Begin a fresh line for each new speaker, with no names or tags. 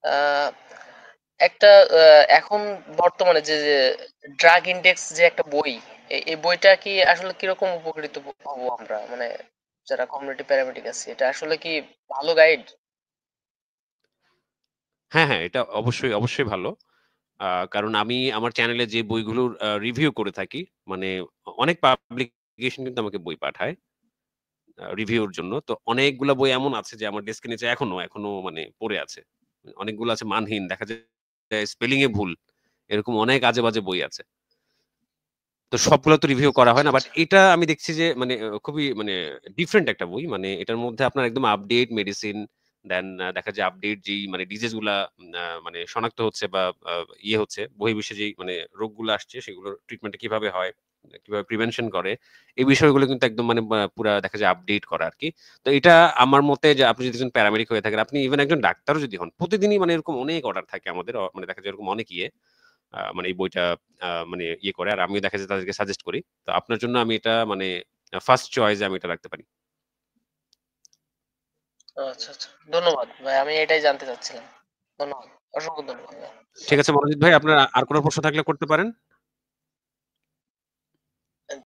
আহ, একটা এখন বর্তমানে যে ড্রাগ ইন্ডেক্স যে একটা বই, এই বইটা কি আসলে কিরকম উপকৃত হবো আমরা, মানে যারা কমিউনিটি প্যারামেডিক আছে, এটা আসলে কি ভালো গাইড?
হ্যাঁ, হ্যাঁ, এটা অবশ্যই, অবশ্যই ভালো। কারণ আমি আমার চ্যানেলে যে বইগুলোর রিভিউ করে থাকি, মানে অনেক পাবলিকেশন কিন্তু আমাকে বই পাঠায় রিভিউর জন্য। তো অনেকগুলা বই এমন আছে যে আমার ডেস্কের নিচে এখনো মানে পড়ে আছে। অনেকগুলো আছে মানহীন, দেখা যায় স্পেলিং এ ভুল। এরকম অনেক আজে-বাজে বই আছে। তো সবগুলো তো রিভিউ করা হয়
আচ্ছা
না। বাট
আচ্ছা।
এটা আমি দেখছি যে মানে খুবই মানে ডিফারেন্ট একটা বই। মানে এটার মধ্যে আপনার একদম আপডেট মেডিসিন, দেন দেখা যায় আপডেট যেই মানে ডিজিজ গুলা মানে শনাক্ত হচ্ছে বা আ ইয়ে হচ্ছে, বহির্বিশ্বে যেই মানে রোগগুলো আসছে সেগুলোর ট্রিটমেন্ট কিভাবে হয়, কিভাবে প্রিভেনশন করে, এই বিষয়গুলো কিন্তু একদম মানে পুরা দেখা যায় আপডেট করা আরকি। তো এটা আমার মতে যে আপনি যদি একজন প্যারামেডিক হয়ে থাকেন, আপনি ইভেন একজন ডাক্তারও যদি হন, প্রতিদিনই মানে এরকম অনেক অর্ডার থাকে আমাদের। মানে দেখা যায় এরকম অনেক ইয়ে মানে এই বইটা মানে ইয়ে করে। আর আমিও দেখা যায় তাদেরকে সাজেস্ট করি। তো আপনার জন্য আমি এটা মানে ফার্স্ট চয়েস এ আমি এটা রাখতে পারি।
আচ্ছা আচ্ছা, ধন্যবাদ ভাই, আমি এটাই জানতে চাচ্ছিলাম। ধন্যবাদ, অসংখ্য ধন্যবাদ ভাই।
ঠিক আছে মনোজিৎ ভাই, আপনার আর কোন প্রশ্ন থাকলে করতে পারেন।